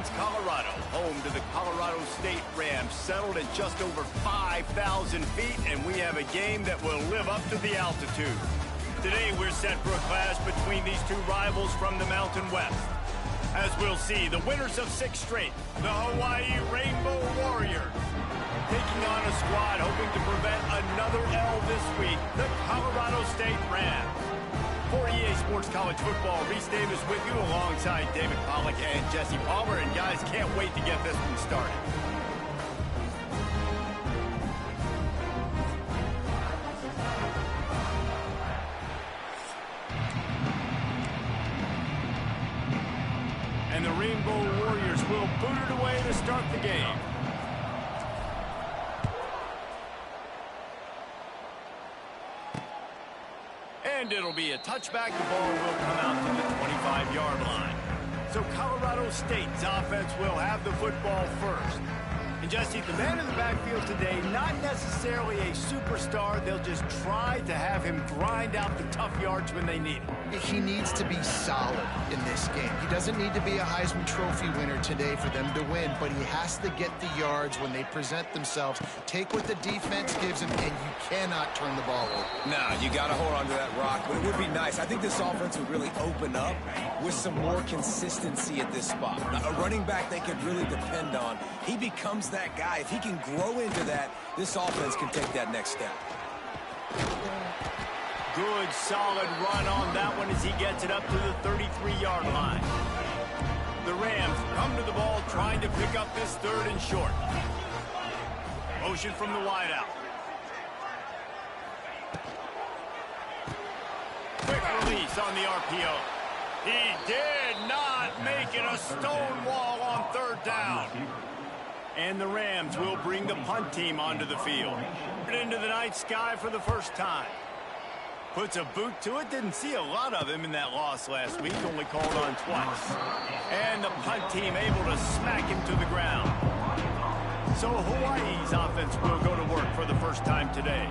Springs, Colorado, home to the Colorado State Rams, settled at just over 5,000 feet, and we have a game that will live up to the altitude. Today, we're set for a clash between these two rivals from the Mountain West. As we'll see, the winners of 6 straight, the Hawaii Rainbow Warriors, taking on a squad hoping to prevent another L this week, the Colorado State Rams. For EA Sports College Football, Reese Davis with you alongside David Pollack and Jesse Palmer. And guys, can't wait to get this one started. And the Rainbow Warriors will boot it away to start the game. And it'll be a touchback. The ball will come out to the 25-yard line. So Colorado State's offense will have the football first. And Jesse, the man in the backfield today, not necessarily a superstar. They'll just try to have him grind out the tough yards when they need it. He needs to be solid in this game. He doesn't need to be a Heisman Trophy winner today for them to win, but he has to get the yards when they present themselves. Take what the defense gives him, and you cannot turn the ball over. Nah, you got to hold on to that rock, but it would be nice. I think this offense would really open up with some more consistency at this spot. A running back they could really depend on. He becomes that guy. If he can grow into that, this offense can take that next step. Good, solid run on that one as he gets it up to the 33-yard line. The Rams come to the ball trying to pick up this 3rd and short. Motion from the wideout. Quick release on the RPO. He did not make it a stone wall on 3rd down. And the Rams will bring the punt team onto the field. Into the night sky for the first time. Puts a boot to it. Didn't see a lot of him in that loss last week. Only called on twice. And the punt team able to smack him to the ground. So Hawaii's offense will go to work for the first time today.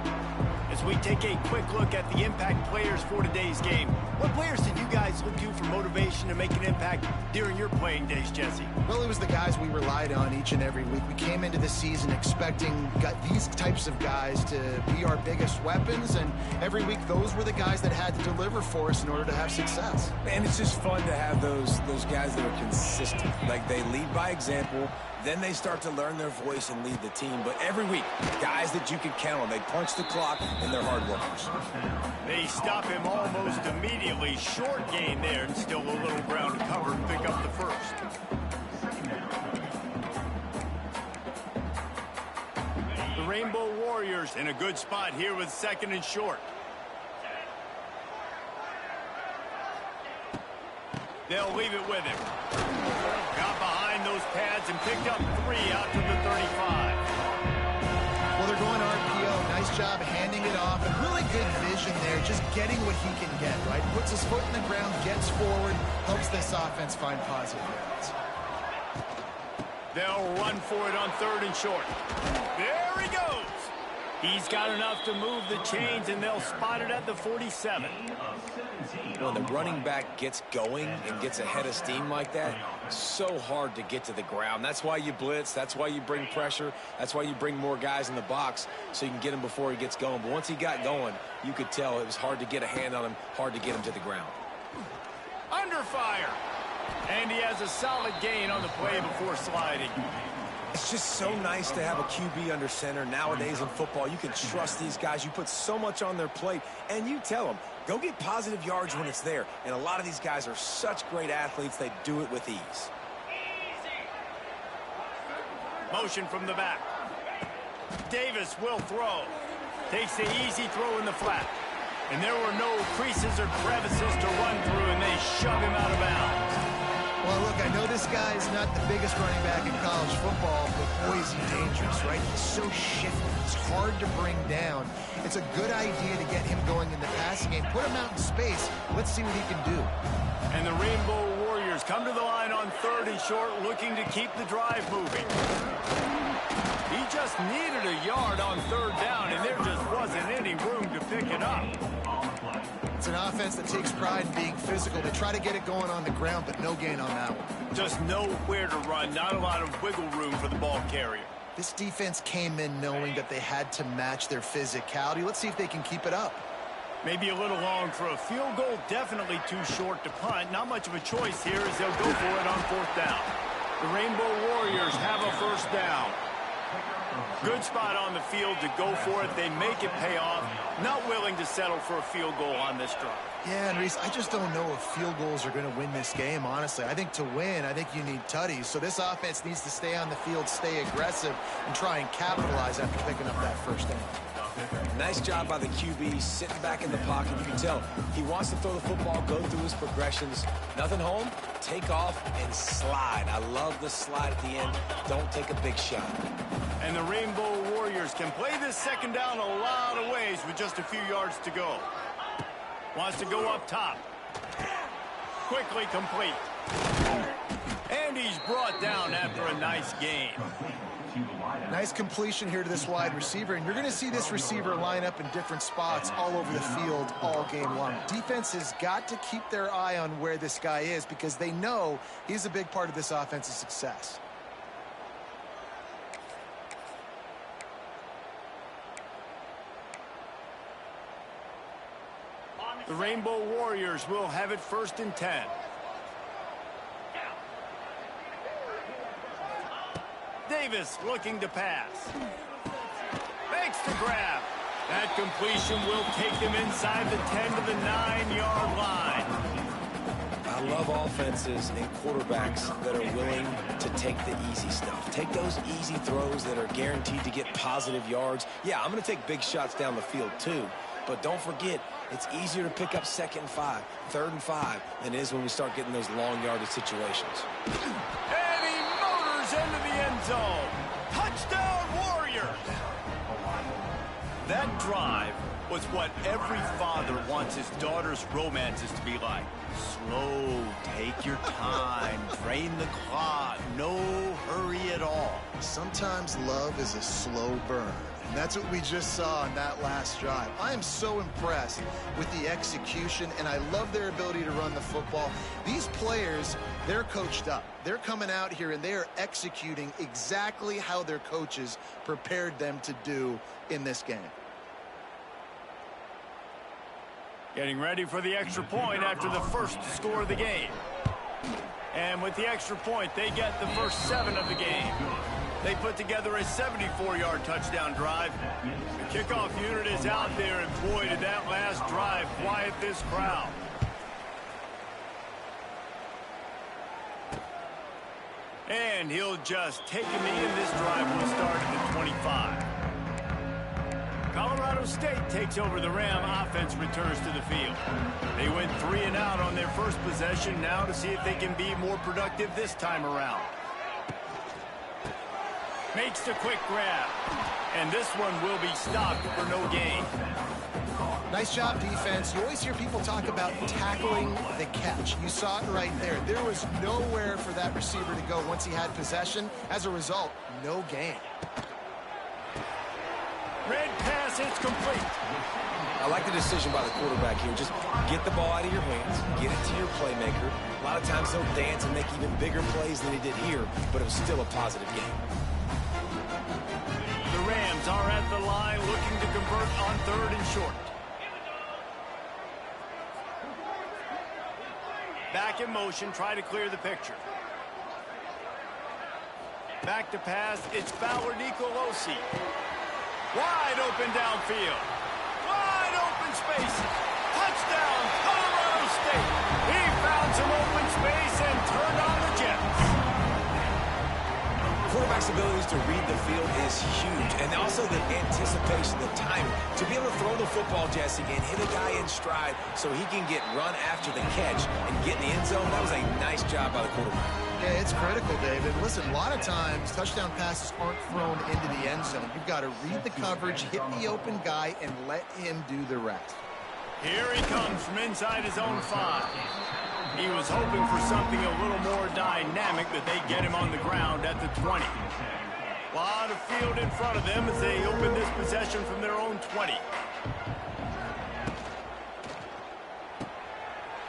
As we take a quick look at the impact players for today's game, what players did you guys look to for motivation to make an impact during your playing days, Jesse? Well, it was the guys we relied on each and every week. We came into the season expecting these types of guys to be our biggest weapons, and every week those were the guys that had to deliver for us in order to have success. Man, it's just fun to have those guys that are consistent. Like, they lead by example. Then they start to learn their voice and lead the team. But every week, guys that you can count on. They punch the clock, and they're hard workers. They stop him almost immediately. Short gain there, and still a little ground to cover and pick up the first. The Rainbow Warriors in a good spot here with 2nd and short. They'll leave it with him. Got behind those pads and picked up 3 out to the 35. Well, they're going RPO. Nice job handing it off. And really good vision there, just getting what he can get, right? Puts his foot in the ground, gets forward, helps this offense find positive yards. They'll run for it on 3rd and short. There he goes. He's got enough to move the chains, and they'll spot it at the 47. When the running back gets going and gets ahead of steam like that, so hard to get to the ground. That's why you blitz. That's why you bring pressure. That's why you bring more guys in the box so you can get him before he gets going. But once he got going, you could tell it was hard to get a hand on him, hard to get him to the ground. Under fire. And he has a solid gain on the play before sliding. It's just so nice to have a QB under center. Nowadays in football, you can trust these guys. You put so much on their plate, and you tell them, go get positive yards when it's there. And a lot of these guys are such great athletes, they do it with ease. Motion from the back. Davis will throw. Takes the easy throw in the flat. And there were no creases or crevices to run through, and they shove him out of bounds. Well, look, I know this guy is not the biggest running back in college football, but boy, is he dangerous, right? He's so shifty. He's hard to bring down. It's a good idea to get him going in the passing game. Put him out in space. Let's see what he can do. And the Rainbow Warriors come to the line on 3rd and short, looking to keep the drive moving. He just needed a yard on 3rd down, and there just wasn't any room to pick it up. It's an offense that takes pride in being physical. They try to get it going on the ground, but no gain on that one. Just nowhere to run, not a lot of wiggle room for the ball carrier. This defense came in knowing that they had to match their physicality. Let's see if they can keep it up. Maybe a little long for a field goal, definitely too short to punt. Not much of a choice here as they'll go for it on 4th down. The Rainbow Warriors have a 1st down. Good spot on the field to go for it. They make it pay off. Not willing to settle for a field goal on this drive. Yeah, and Reese, I just don't know if field goals are going to win this game, honestly. I think to win, I think you need tutties. So this offense needs to stay on the field, stay aggressive, and try and capitalize after picking up that 1st down. Nice job by the QB, sitting back in the pocket. You can tell he wants to throw the football, go through his progressions. Nothing home, take off and slide. I love the slide at the end. Don't take a big shot. And the Rainbow Warriors can play this 2nd down a lot of ways with just a few yards to go. Wants to go up top. Quickly complete. And he's brought down after a nice gain. Nice completion here to this wide receiver, and you're going to see this receiver line up in different spots all over the field all game long. Defense has got to keep their eye on where this guy is because they know he's a big part of this offense's success. The Rainbow Warriors will have it 1st and 10. Davis looking to pass. Makes the grab. That completion will take them inside the 10 to the 9-yard line. I love offenses and quarterbacks that are willing to take the easy stuff. Take those easy throws that are guaranteed to get positive yards. Yeah, I'm going to take big shots down the field too. But don't forget, it's easier to pick up 2nd and 5, 3rd and 5 than it is when we start getting those long yardage situations. And he motors into the end zone. Touchdown Warriors! That drive was what every father wants his daughter's romances to be like. Slow, take your time, drain the clock, no hurry at all. Sometimes love is a slow burn. And that's what we just saw on that last drive. I am so impressed with the execution, and I love their ability to run the football. These players, they're coached up. They're coming out here, and they are executing exactly how their coaches prepared them to do in this game. Getting ready for the extra point after the first score of the game. And with the extra point, they get the first 7 of the game. They put together a 74-yard touchdown drive. The kickoff unit is out there, and boy, did that last drive quiet this crowd. And he'll just take a knee, and this drive will start at the 25. Colorado State takes over the Ram. Offense returns to the field. They went 3 and out on their first possession. Now to see if they can be more productive this time around. Makes the quick grab. And this one will be stopped for no gain. Nice job, defense. You always hear people talk about tackling the catch. You saw it right there. There was nowhere for that receiver to go once he had possession. As a result, no gain. Red pass, it's complete. I like the decision by the quarterback here. Just get the ball out of your hands, get it to your playmaker. A lot of times they'll dance and make even bigger plays than he did here, but it was still a positive game. The Rams are at the line looking to convert on 3rd and short. Back in motion, try to clear the picture. Back to pass, it's Fowler Nicolosi. Wide open downfield. Wide open space. Touchdown, Colorado State. He found some open space and turned on the Jets. Quarterback's abilities to read the field is huge, and also the anticipation, the timing. To be able to throw the football, Jesse, and hit a guy in stride so he can get run after the catch and get in the end zone, that was a nice job by the quarterback. Yeah, it's critical, David. Listen, a lot of times touchdown passes aren't thrown into the end zone. You've got to read the coverage, hit the open guy, and let him do the rest. Here he comes from inside his own 5. He was hoping for something a little more dynamic, but they get him on the ground at the 20. A lot of field in front of them as they open this possession from their own 20.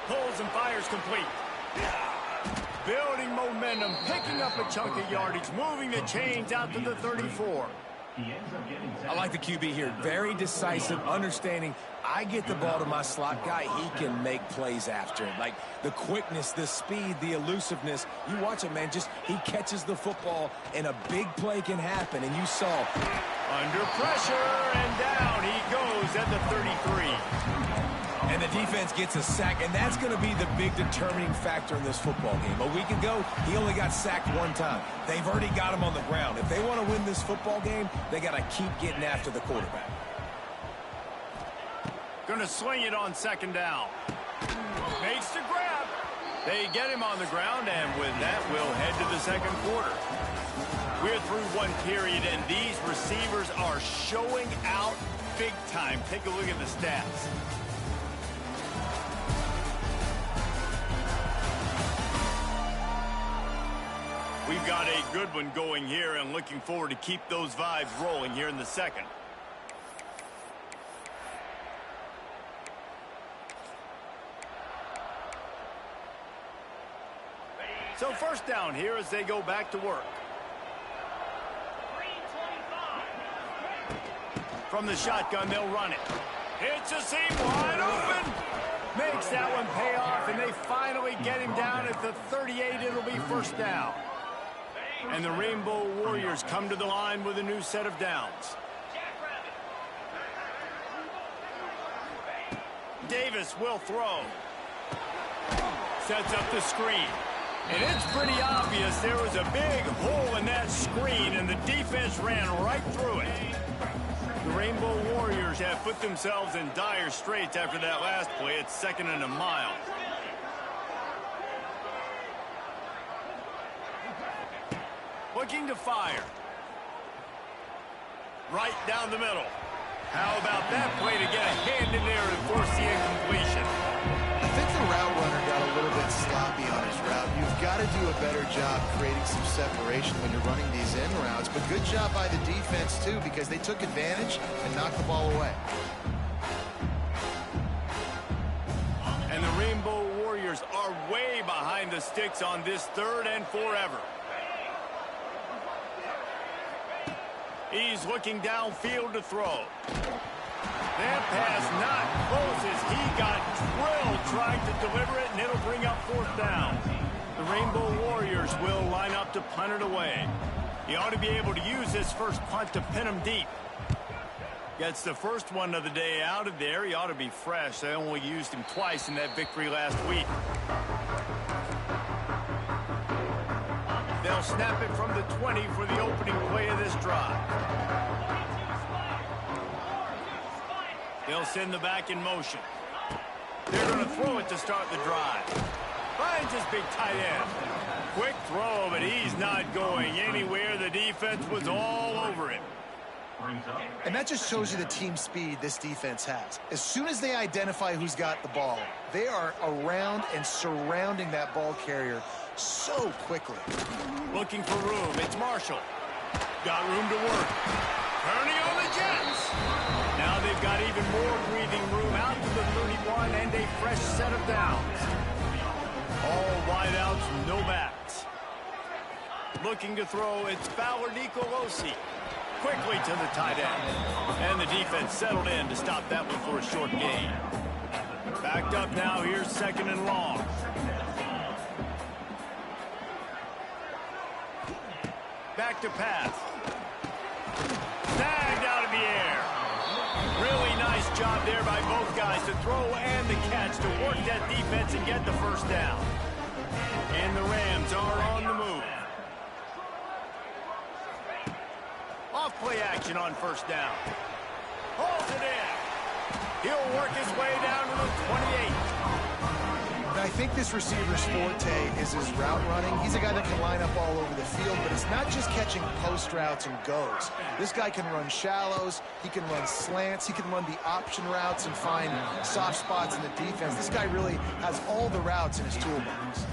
Pulls and fires complete. building momentum, picking up a chunk of yardage, moving the chains out to the 34. I like the QB here. Very decisive, understanding I get the ball to my slot guy, he can make plays after it. Like the quickness, the speed, the elusiveness. You watch it, man, just he catches the football and a big play can happen. And you saw. Under pressure and down he goes at the 33. And the defense gets a sack, and that's going to be the big determining factor in this football game. A week ago, he only got sacked one time. They've already got him on the ground. If they want to win this football game, they got to keep getting after the quarterback. Going to swing it on second down. Makes the grab. They get him on the ground, and with that, we'll head to the second quarter. We're through one period, and these receivers are showing out big time. Take a look at the stats. We've got a good one going here, and looking forward to keep those vibes rolling here in the second. So first down here as they go back to work. From the shotgun, they'll run it. It's a seam wide open. Makes that one pay off, and they finally get him down at the 38. It'll be first down. And the Rainbow Warriors come to the line with a new set of downs. Davis will throw. Sets up the screen. And it's pretty obvious there was a big hole in that screen, and the defense ran right through it. The Rainbow Warriors have put themselves in dire straits after that last play. It's second and a mile. Looking to fire. Right down the middle. How about that play to get a hand in there and force the incompletion? I think the route runner got a little bit sloppy on his route. You've got to do a better job creating some separation when you're running these in routes. But good job by the defense, too, because they took advantage and knocked the ball away. And the Rainbow Warriors are way behind the sticks on this third and forever. He's looking downfield to throw. That pass not close as he got drilled trying to deliver it, and it'll bring up fourth down. The Rainbow Warriors will line up to punt it away. He ought to be able to use this first punt to pin him deep. Gets the first one of the day out of there. He ought to be fresh. They only used him twice in that victory last week. They'll snap it from the 20 for the opening play of this drive. They'll send the back in motion. They're going to throw it to start the drive. Finds his big tight end. Quick throw, but he's not going anywhere. The defense was all over him. And that just shows you the team speed this defense has. As soon as they identify who's got the ball, they are around and surrounding that ball carrier so quickly. Looking for room. It's Marshall. Got room to work. Turning on the Jets. Now they've got even more breathing room out to the 31 and a fresh set of downs. All wideouts, no backs. Looking to throw. It's Fowler Nicolosi. Quickly to the tight end. And the defense settled in to stop that one for a short gain. Backed up now. Here's second and long. Back to pass. Snagged out of the air. Really nice job there by both guys to throw and the catch to work that defense and get the first down. And the Rams are on the move. Off play action on first down. Holds it in. He'll work his way down to the 28. And I think this receiver's forte is his route running. He's a guy that can line up all over the field, but it's not just catching post routes and goes. This guy can run shallows, he can run slants, he can run the option routes and find soft spots in the defense. This guy really has all the routes in his toolbox.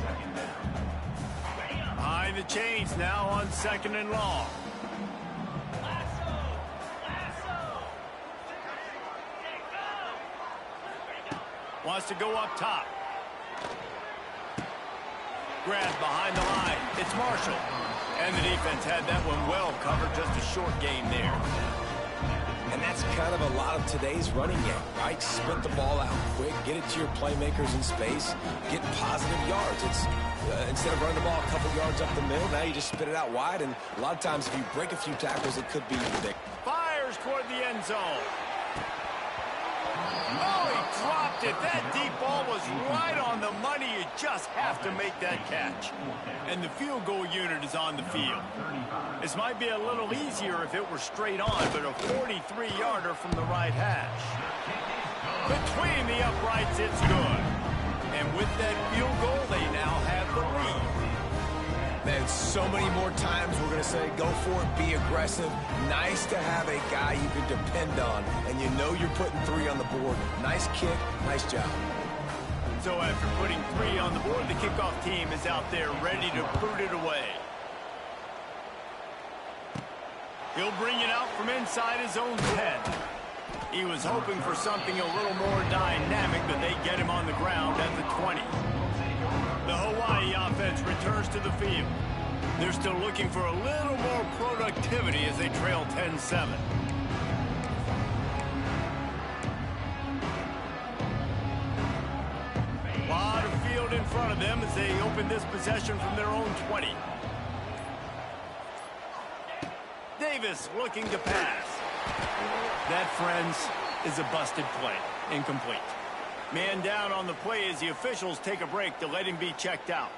Behind the chains now on second and long. Wants to go up top. Grab behind the line. It's Marshall. And the defense had that one well covered. Just a short gain there. And that's kind of a lot of today's running game, right? Spit the ball out quick, get it to your playmakers in space, get positive yards. It's instead of running the ball a couple yards up the middle, now you just spit it out wide. And a lot of times if you break a few tackles, it could be big. Fires toward the end zone. Oh, he dropped it. That deep ball was right on the money. You just have to make that catch. And the field goal unit is on the field. This might be a little easier if it were straight on, but a 43-yarder from the right hash. Between the uprights, it's good. And with that field goal, they now have the lead. Man, so many more times we're going to say, go for it, be aggressive. Nice to have a guy you can depend on, and you know you're putting 3 on the board. Nice kick, nice job. So after putting 3 on the board, the kickoff team is out there ready to put it away. He'll bring it out from inside his own 10. He was hoping for something a little more dynamic, but they get him on the ground at the 20. The Hawaii offense returns to the field. They're still looking for a little more productivity as they trail 10-7. A lot of field in front of them as they open this possession from their own 20. Davis looking to pass. That, friends, is a busted play. Incomplete. Man down on the play as the officials take a break to let him be checked out.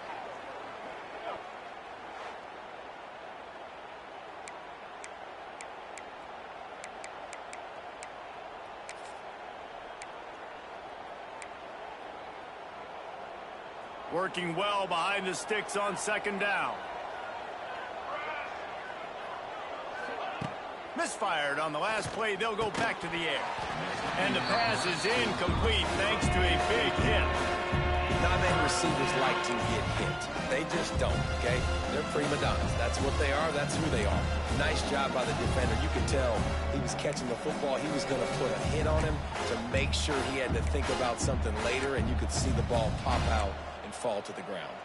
Working well behind the sticks on second down. Misfired on the last play. They'll go back to the air. And the pass is incomplete thanks to a big hit. Not many receivers like to get hit. They just don't, okay? They're prima donnas. That's what they are. That's who they are. Nice job by the defender. You could tell he was catching the football. He was going to put a hit on him to make sure he had to think about something later, and you could see the ball pop out and fall to the ground.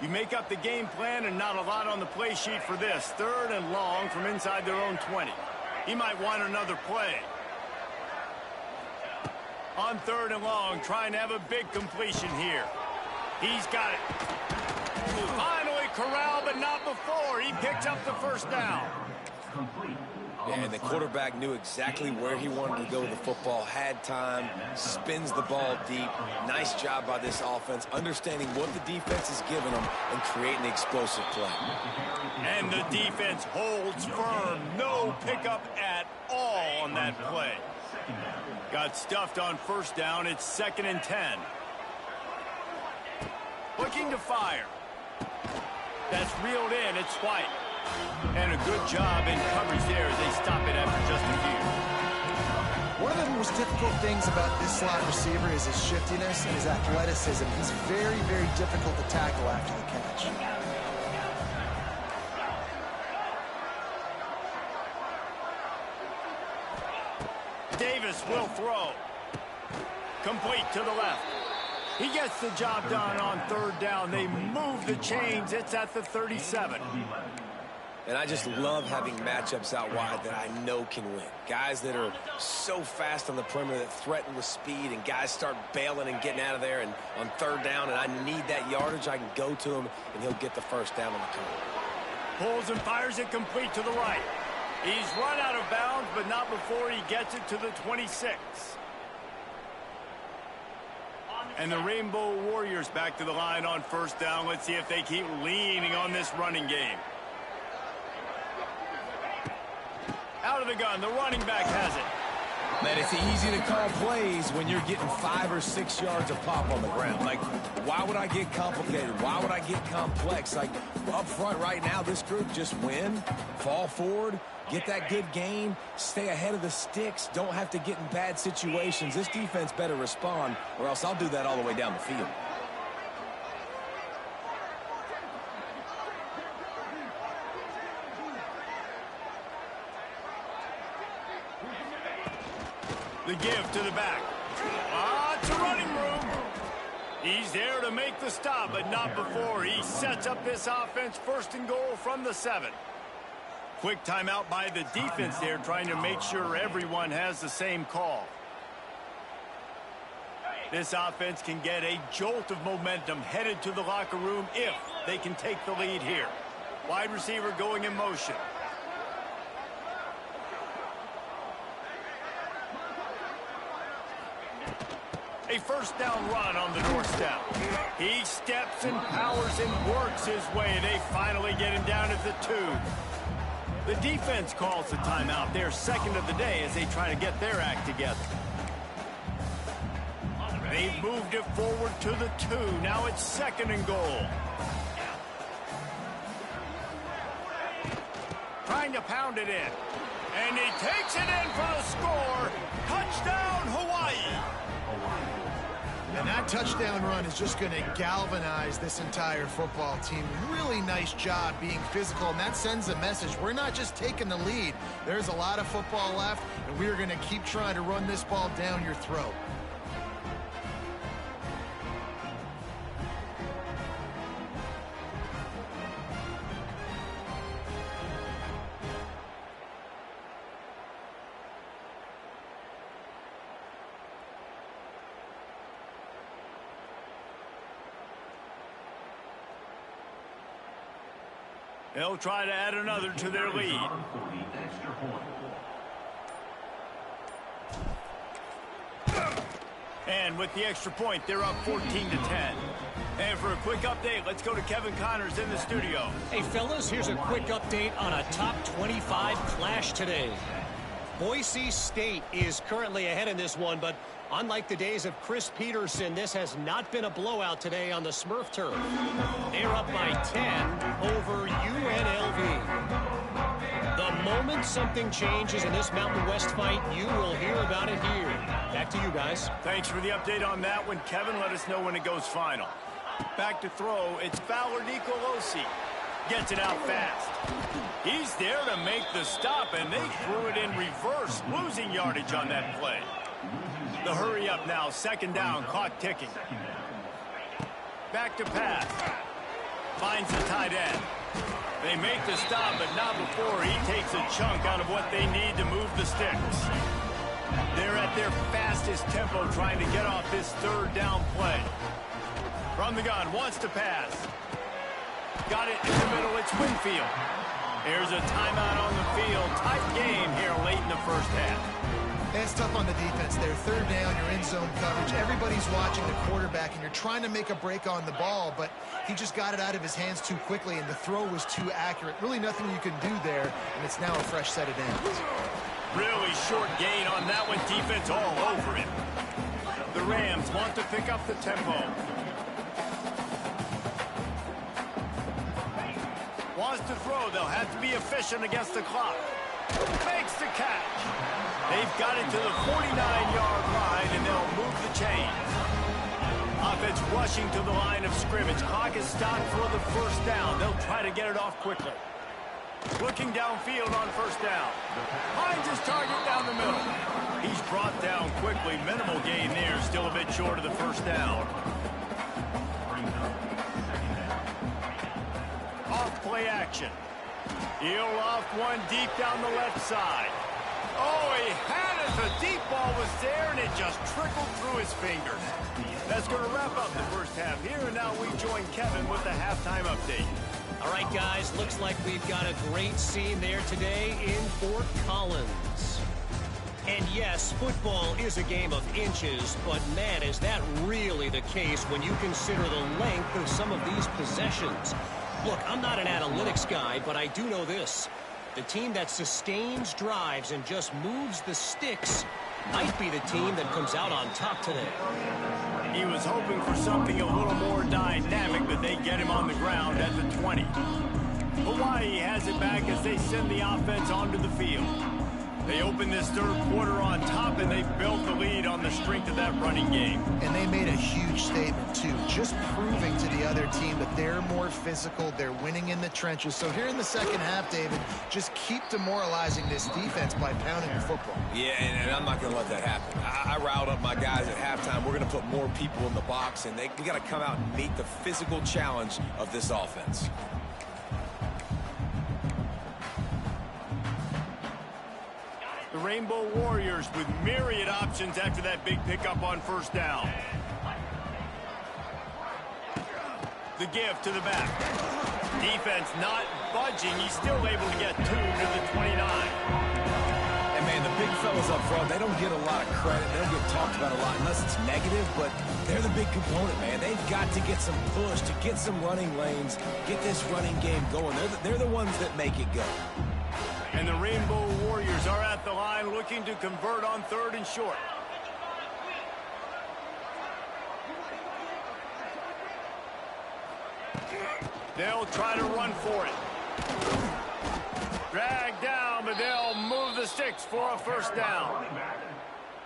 You make up the game plan and not a lot on the play sheet for this. 3rd and long from inside their own 20. He might want another play. On 3rd and long, trying to have a big completion here. He's got it. Finally corralled, but not before. He picked up the first down. And the quarterback knew exactly where he wanted to go with the football, had time, spins the ball deep. Nice job by this offense, understanding what the defense is giving them and creating the explosive play. And the defense holds firm. No pickup at all on that play. Got stuffed on first down. It's 2nd and 10. Looking to fire. That's reeled in. It's White. And a good job in coverage there as they stop it after just a few. One of the most difficult things about this slot receiver is his shiftiness and his athleticism. He's very, very difficult to tackle after the catch. Davis will throw. Complete to the left. He gets the job done on 3rd down. They move the chains. It's at the 37. And I just love having matchups out wide that I know can win. Guys that are so fast on the perimeter that threaten with speed, and guys start bailing and getting out of there. And on 3rd down, and I need that yardage, I can go to him, and he'll get the first down on the turn. Pulls and fires it complete to the right. He's run out of bounds, but not before he gets it to the 26. And the Rainbow Warriors back to the line on 1st down. Let's see if they keep leaning on this running game. Out of the gun, the running back has it. Man, it's easy to call plays when you're getting 5 or 6 yards of pop on the ground. Like, why would I get complicated? Why would I get complex? Like, up front right now, this group just win, fall forward, get that good gain, stay ahead of the sticks, don't have to get in bad situations. This defense better respond, or else I'll do that all the way down the field. The give to the back. It's a running room. He's there to make the stop, but not before. He sets up this offense 1st and goal from the 7. Quick timeout by the defense there, trying to make sure everyone has the same call. This offense can get a jolt of momentum headed to the locker room if they can take the lead here. Wide receiver going in motion. A 1st down run on the doorstep. He steps and powers and works his way. They finally get him down at the 2. The defense calls the timeout. Their 2nd of the day as they try to get their act together. They've moved it forward to the 2. Now it's 2nd and goal. Trying to pound it in. And he takes it in for the score. Touchdown, Hawaii. And that touchdown run is just going to galvanize this entire football team. Really nice job being physical, and that sends a message. We're not just taking the lead. There's a lot of football left, and we're going to keep trying to run this ball down your throat. They'll try to add another to their lead. And with the extra point, they're up 14-10. And for a quick update, let's go to Kevin Connors in the studio. Hey, fellas, here's a quick update on a top 25 clash today. Boise State is currently ahead in this one, but unlike the days of Chris Peterson, this has not been a blowout today on the Smurf turf. They're up by 10 over UNLV. The moment something changes in this Mountain West fight, you will hear about it here. Back to you guys. Thanks for the update on that one, Kevin. Let us know when it goes final. Back to throw, it's Fowler Nicolosi. Gets it out fast. He's there to make the stop, and they threw it in reverse, losing yardage on that play. The hurry up now, 2nd down, clock ticking. Back to pass. Finds the tight end. They make the stop, but not before he takes a chunk out of what they need to move the sticks. They're at their fastest tempo trying to get off this 3rd down play. From the gun, wants to pass. Got it in the middle, it's Winfield. Here's a timeout on the field. Tight game here late in the 1st half. It's tough on the defense there. 3rd down, you're in zone coverage. Everybody's watching the quarterback, and you're trying to make a break on the ball, but he just got it out of his hands too quickly, and the throw was too accurate. Really nothing you can do there, and it's now a fresh set of downs. Really short gain on that one. Defense all over it. The Rams want to pick up the tempo. Wants to throw. They'll have to be efficient against the clock. Makes the catch. They've got it to the 49-yard line, and they'll move the chains. Offense rushing to the line of scrimmage. Clock is stopped for the 1st down. They'll try to get it off quickly. Looking downfield on 1st down. Finds his target down the middle. He's brought down quickly. Minimal gain there. Still a bit short of the 1st down. Off play action. He'll loft one deep down the left side. Oh, he had it. The deep ball was there, and it just trickled through his fingers. That's going to wrap up the 1st half here, and now we join Kevin with the halftime update. All right, guys, looks like we've got a great scene there today in Fort Collins. And yes, football is a game of inches, but man, is that really the case when you consider the length of some of these possessions. Look, I'm not an analytics guy, but I do know this. The team that sustains drives and just moves the sticks might be the team that comes out on top today. He was hoping for something a little more dynamic, but they get him on the ground at the 20. Hawaii has it back as they send the offense onto the field. They opened this third quarter on top, and they built the lead on the strength of that running game. And they made a huge statement, too, just proving to the other team that they're more physical, they're winning in the trenches. So here in the second half, David, just keep demoralizing this defense by pounding the football. Yeah, and I'm not going to let that happen. I riled up my guys at halftime. We're going to put more people in the box, and they got to come out and meet the physical challenge of this offense. The Rainbow Warriors with myriad options after that big pickup on first down. The give to the back. Defense not budging. He's still able to get 2 to the 29. And, man, the big fellas up front, they don't get a lot of credit. They don't get talked about a lot unless it's negative, but they're the big component, man. They've got to get some push, to get some running lanes, get this running game going. They're the ones that make it go. And the Rainbow Warriors are at the line looking to convert on 3rd and short. They'll try to run for it. Drag down, but they'll move the sticks for a first down.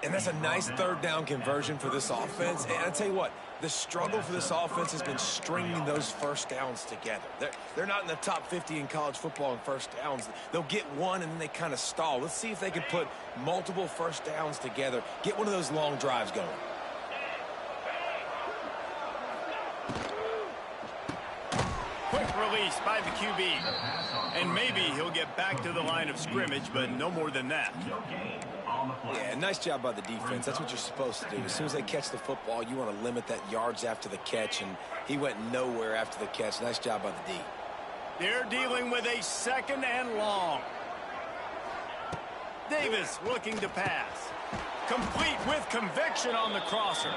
And that's a nice 3rd down conversion for this offense. And I tell you what, the struggle for this offense has been stringing those first downs together. They're not in the top 50 in college football in first downs. They'll get one and then they kind of stall. Let's see if they can put multiple first downs together, get one of those long drives going. Quick release by the QB. And maybe he'll get back to the line of scrimmage, but no more than that. Yeah, nice job by the defense. That's what you're supposed to do. As soon as they catch the football, you want to limit that yards after the catch, and he went nowhere after the catch. Nice job by the D. They're dealing with a 2nd and long. Davis looking to pass. Complete with conviction on the crosser.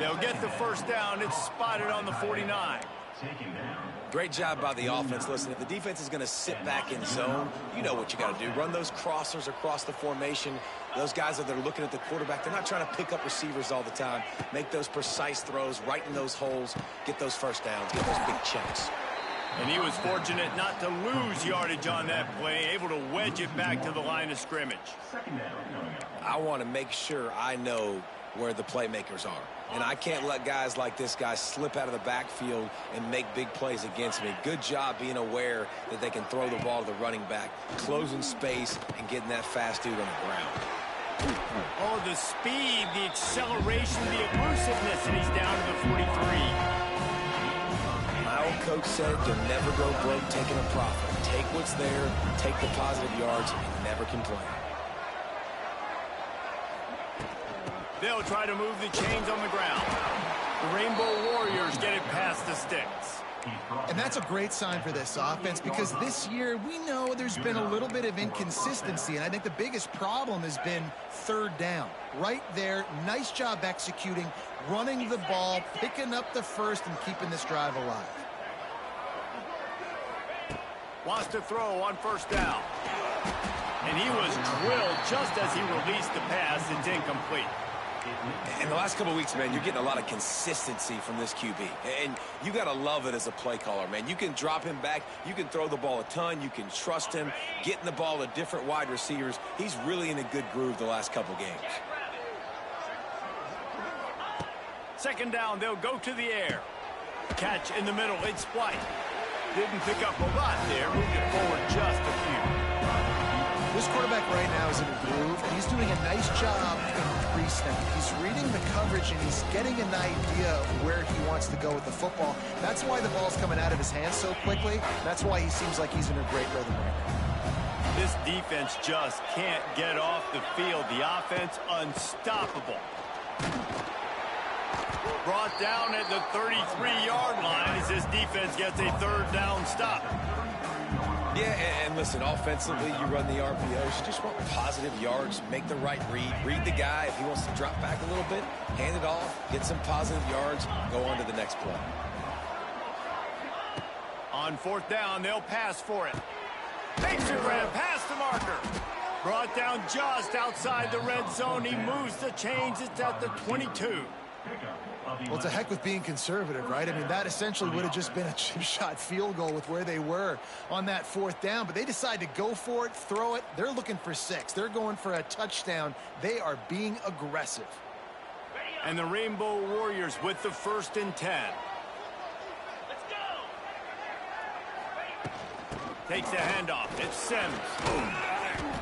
They'll get the first down. It's spotted on the 49. Great job by the offense. Listen, if the defense is going to sit back in zone, you know what you got to do. Run those crossers across the formation. Those guys that are looking at the quarterback, they're not trying to pick up receivers all the time. Make those precise throws right in those holes. Get those first downs. Get those big chunks. And he was fortunate not to lose yardage on that play, able to wedge it back to the line of scrimmage. I want to make sure I know where the playmakers are. And I can't let guys like this guy slip out of the backfield and make big plays against me. Good job being aware that they can throw the ball to the running back, closing space, and getting that fast dude on the ground. Oh, the speed, the acceleration, the elusiveness, and he's down to the 43. My old coach said you'll never go broke taking a profit. Take what's there, take the positive yards, and never complain. They'll try to move the chains on the ground. The Rainbow Warriors get it past the sticks. And that's a great sign for this offense because this year we know there's been a little bit of inconsistency, and I think the biggest problem has been 3rd down. Right there, nice job executing, running the ball, picking up the first, and keeping this drive alive. Wants to throw on first down. And he was drilled just as he released the pass. It's incomplete. In the last couple of weeks, man, you're getting a lot of consistency from this QB. And you got to love it as a play caller, man. You can drop him back. You can throw the ball a ton. You can trust him. Getting the ball to different wide receivers. He's really in a good groove the last couple games. 2nd down, they'll go to the air. Catch in the middle. It's White. Didn't pick up a lot there. Moved it forward just a few. This quarterback right now is in a groove, and he's doing a nice job in pre-snap. He's reading the coverage, and he's getting an idea of where he wants to go with the football. That's why the ball's coming out of his hands so quickly. That's why he seems like he's in a great rhythm right now. This defense just can't get off the field. The offense unstoppable. Brought down at the 33-yard line as this defense gets a 3rd down stop. Yeah, and listen, offensively, you run the RPOs. You just want positive yards, make the right read the guy. If he wants to drop back a little bit, hand it off, get some positive yards, go on to the next play. On 4th down, they'll pass for it. Makes a grab past the marker. Brought down just outside the red zone. He moves the chains. It's at the 22. Well, it's a heck with being conservative, right? I mean, that essentially would have just been a chip shot field goal with where they were on that 4th down, but they decide to go for it, throw it. They're looking for 6. They're going for a touchdown. They are being aggressive. And the Rainbow Warriors with the 1st and 10. Takes the handoff. It's Sims. Boom.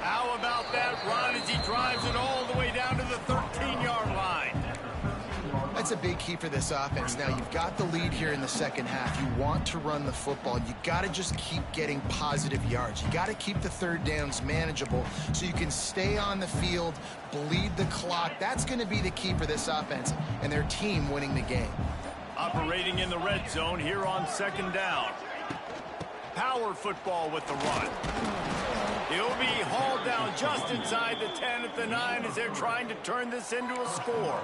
How about that run as he drives it all the way down to the 13-yard line? That's a big key for this offense. Now, you've got the lead here in the second half. You want to run the football. You got to just keep getting positive yards. You got to keep the 3rd downs manageable so you can stay on the field, bleed the clock. That's going to be the key for this offense and their team winning the game. Operating in the red zone here on 2nd down. Power football with the run. He'll be hauled down just inside the 10 at the 9 as they're trying to turn this into a score.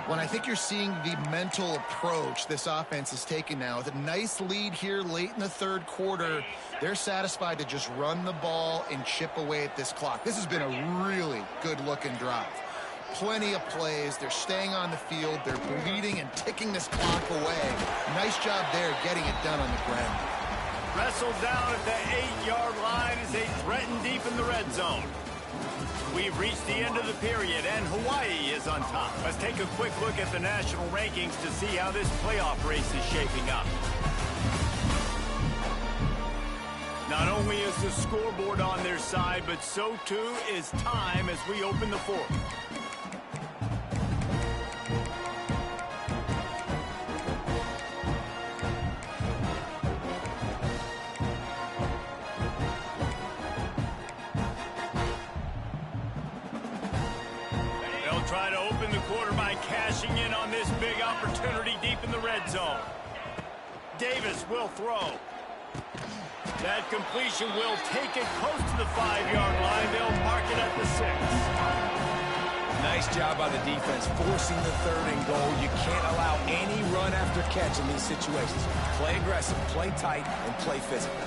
When I think you're seeing the mental approach this offense is taking now. With a nice lead here late in the 3rd quarter, they're satisfied to just run the ball and chip away at this clock. This has been a really good-looking drive. Plenty of plays. They're staying on the field. They're bleeding and ticking this clock away. Nice job there getting it done on the ground. Wrestled down at the 8-yard line as they threaten deep in the red zone. We've reached the end of the period, and Hawaii is on top. Let's take a quick look at the national rankings to see how this playoff race is shaping up. Not only is the scoreboard on their side, but so too is time as we open the 4th. Try to open the quarter by cashing in on this big opportunity deep in the red zone. Davis will throw. That completion will take it close to the 5-yard line. They'll mark it at the 6. Nice job by the defense forcing the 3rd and goal. You can't allow any run after catch in these situations. Play aggressive, play tight, and play physical.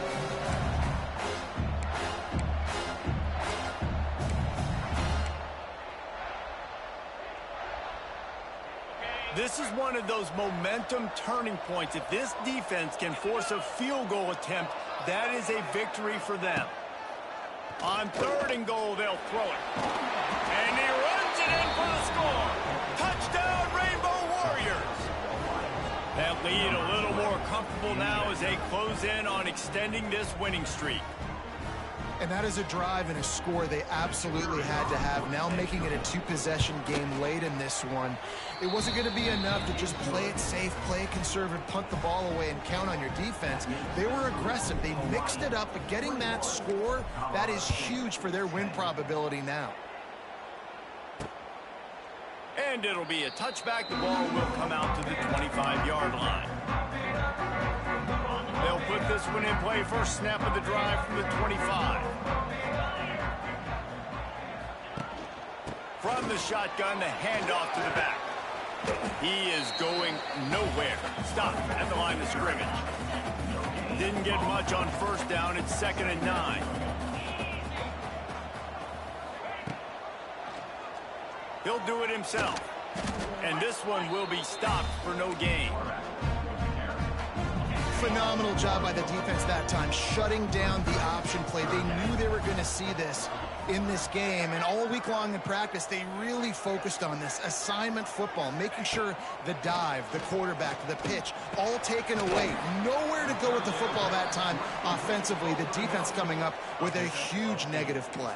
This is one of those momentum turning points. If this defense can force a field goal attempt, that is a victory for them. On 3rd and goal, they'll throw it. And he runs it in for the score. Touchdown, Rainbow Warriors. That lead a little more comfortable now as they close in on extending this winning streak. And that is a drive and a score they absolutely had to have. Now making it a 2-possession game late in this one. It wasn't going to be enough to just play it safe, play it conservative, punt the ball away, and count on your defense. They were aggressive. They mixed it up, but getting that score, that is huge for their win probability now. And it'll be a touchback. The ball will come out to the 25-yard line. They'll put this one in play. First snap of the drive from the 25. From the shotgun, the handoff to the back. He is going nowhere. Stopped at the line of scrimmage. Didn't get much on 1st down. It's 2nd and 9. He'll do it himself. And this one will be stopped for no gain. Phenomenal job by the defense that time, shutting down the option play. They knew they were going to see this in this game, and all week long in practice, they really focused on this assignment football, making sure the dive, the quarterback, the pitch, all taken away. Nowhere to go with the football that time offensively. The defense coming up with a huge negative play.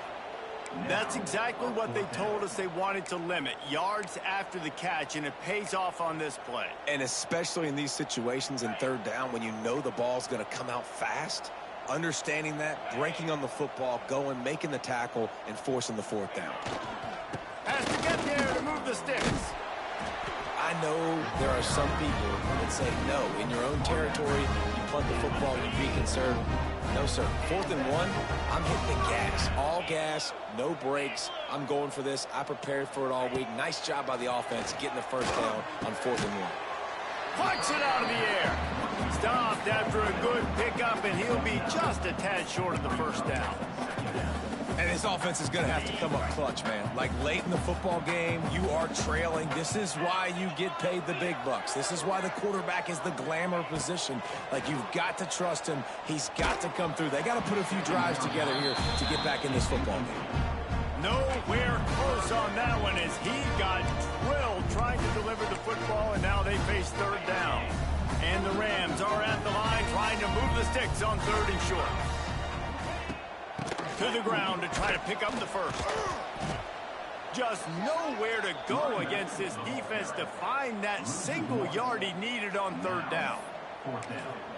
That's exactly what they told us they wanted to limit. Yards after the catch, and it pays off on this play. And especially in these situations in 3rd down when you know the ball's going to come out fast, understanding that, breaking on the football, going, making the tackle, and forcing the 4th down. Has to get there to move the sticks. I know there are some people that say, no, in your own territory, you punt the football, you be conservative. No, sir. 4th and 1, I'm hitting the gas. All gas, no brakes. I'm going for this. I prepared for it all week. Nice job by the offense getting the 1st down on 4th and 1. Plucks it out of the air. Stopped after a good pickup, and he'll be just a tad short of the 1st down. And this offense is going to have to come up clutch, man. Like late in the football game, you are trailing. This is why you get paid the big bucks. This is why the quarterback is the glamour position. Like, you've got to trust him. He's got to come through. They got to put a few drives together here to get back in this football game. Nowhere close on that one as he got drilled trying to deliver the football, and now they face third down. And the Rams are at the line trying to move the sticks on third and short. To the ground to try to pick up the first. Just nowhere to go against this defense to find that single yard he needed on third down.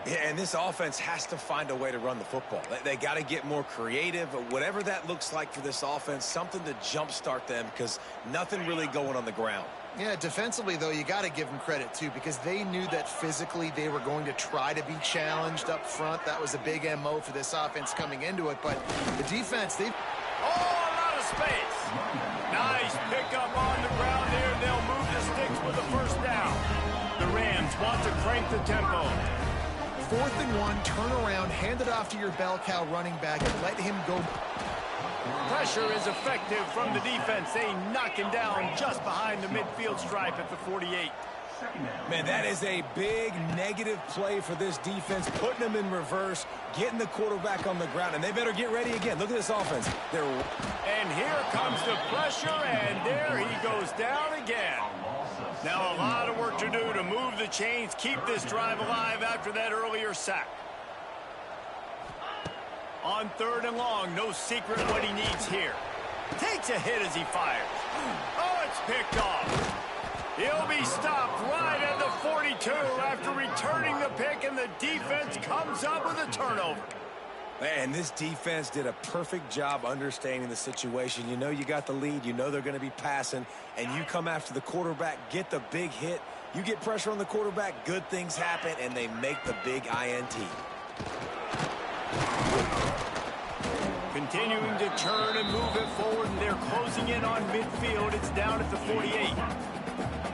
Yeah, and this offense has to find a way to run the football. They got to get more creative, whatever that looks like for this offense, something to jumpstart them because nothing really going on the ground. Yeah, defensively, though, you got to give them credit, too, because they knew that physically they were going to try to be challenged up front. That was a big MO for this offense coming into it. But the defense, they... Oh, a lot of space. Nice pickup on the ground there. They'll move the sticks with the first down. The Rams want to crank the tempo. 4th and 1, turn around, hand it off to your bell cow running back, and let him go. Pressure is effective from the defense. They knock him down just behind the midfield stripe at the 48. Man, that is a big negative play for this defense, putting them in reverse, getting the quarterback on the ground, and they better get ready again. Look at this offense. And here comes the pressure, and there he goes down again. Now a lot of work to do to move the chains, keep this drive alive after that earlier sack. On third and long, no secret what he needs here. Takes a hit as he fires. Oh, it's picked off. He'll be stopped right at the 42 after returning the pick, and the defense comes up with a turnover. Man, this defense did a perfect job understanding the situation. You know you got the lead. You know they're going to be passing, and you come after the quarterback, get the big hit. You get pressure on the quarterback, good things happen, and they make the big INT. Continuing to turn and move it forward, and they're closing in on midfield. It's down at the 48.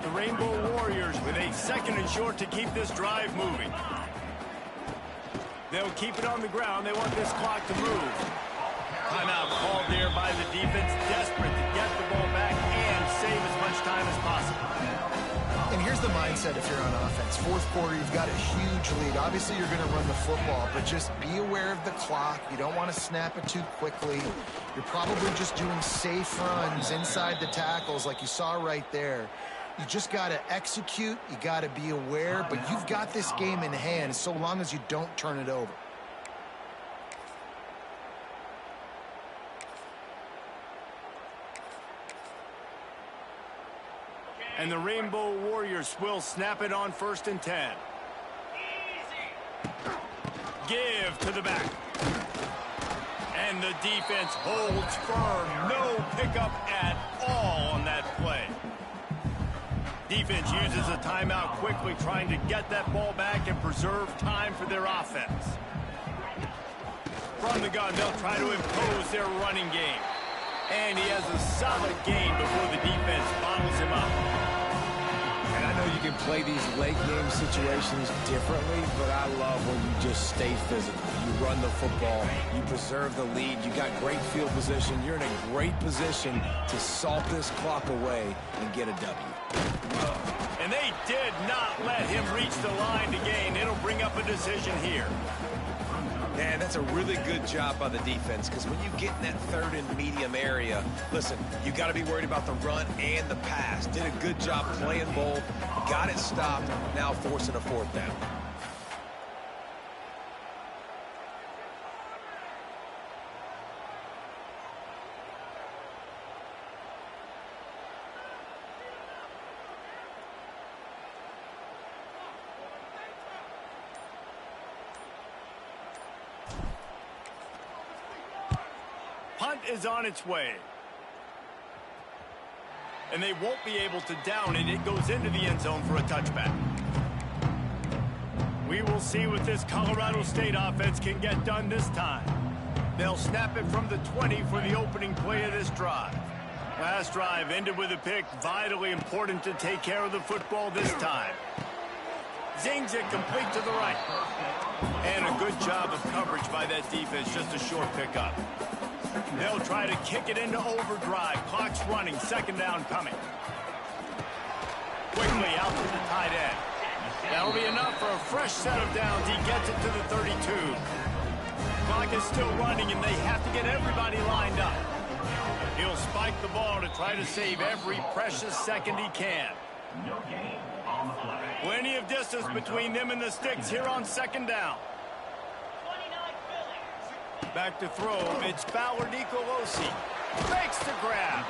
The Rainbow Warriors with a 2nd and short to keep this drive moving. They'll keep it on the ground. They want this clock to move. Timeout called there by the defense, desperate to get the ball back and save as much time as possible. And here's the mindset if you're on offense. 4th quarter, you've got a huge lead. Obviously, you're going to run the football, but just be aware of the clock. You don't want to snap it too quickly. You're probably just doing safe runs inside the tackles like you saw right there. You just got to execute. You got to be aware, but you've got this game in hand so long as you don't turn it over. And the Rainbow Warriors will snap it on 1st and 10. Give to the back. And the defense holds firm. No pickup at all on that play. Defense uses a timeout quickly, trying to get that ball back and preserve time for their offense. From the gun, they'll try to impose their running game. And he has a solid gain before the defense bottles him up. And I know you can play these late game situations differently, but I love when you just stay physical. You run the football, you preserve the lead, you got great field position, you're in a great position to salt this clock away and get a W. And they did not let him reach the line to gain. It'll bring up a decision here. Man, that's a really good job by the defense, because when you get in that 3rd and medium area, listen, you got to be worried about the run and the pass. Did a good job playing both, got it stopped, now forcing a 4th down. Punt is on its way. And they won't be able to down it. It goes into the end zone for a touchback. We will see what this Colorado State offense can get done this time. They'll snap it from the 20 for the opening play of this drive. Last drive ended with a pick. Vitally important to take care of the football this time. Zings it complete to the right. And a good job of coverage by that defense. Just a short pickup. They'll try to kick it into overdrive. Clock's running. Second down coming. Quickly out to the tight end. That'll be enough for a fresh set of downs. He gets it to the 32. Clock is still running, and they have to get everybody lined up. He'll spike the ball to try to save every precious second he can. Plenty of distance between them and the sticks here on second down. Back to throw. It's Fowler Nicolosi. Makes the grab.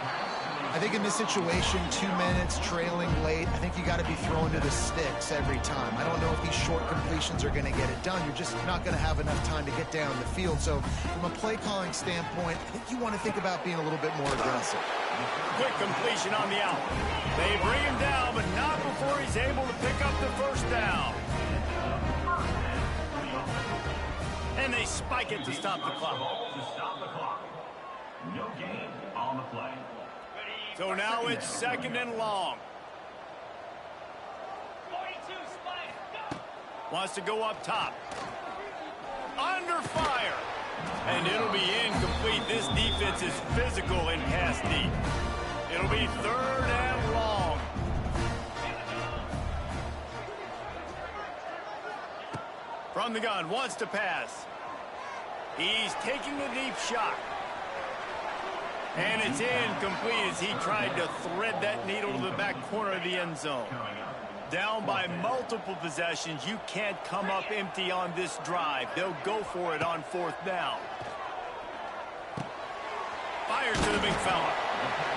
I think in this situation, 2 minutes, trailing late, I think you got to be thrown to the sticks every time. I don't know if these short completions are going to get it done. You're just not going to have enough time to get down the field. So from a play calling standpoint, I think you want to think about being a little bit more aggressive. Quick completion on the out. They bring him down, but not before he's able to pick up the first down. And they spike it to stop the clock. No gain on the play. So now it's second and long. Wants to go up top. Under fire. And it'll be incomplete. This defense is physical in pass deep. It'll be third and long. From the gun, wants to pass. He's taking a deep shot. And it's incomplete as he tried to thread that needle to the back corner of the end zone. Down by multiple possessions, you can't come up empty on this drive. They'll go for it on fourth down. Fires to the big fella.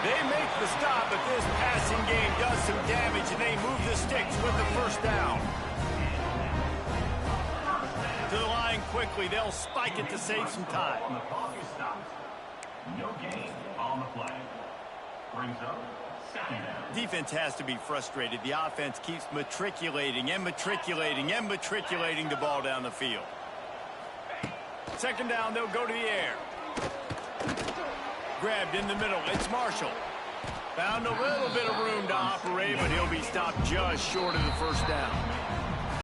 They make the stop, but this passing game does some damage, and they move the sticks with the first down. To the line quickly. They'll spike it to save some time. No gain on the play. Brings up second down. Defense has to be frustrated. The offense keeps matriculating and matriculating and matriculating the ball down the field. Second down, they'll go to the air. Grabbed in the middle. It's Marshall. Found a little bit of room to operate, but he'll be stopped just short of the first down.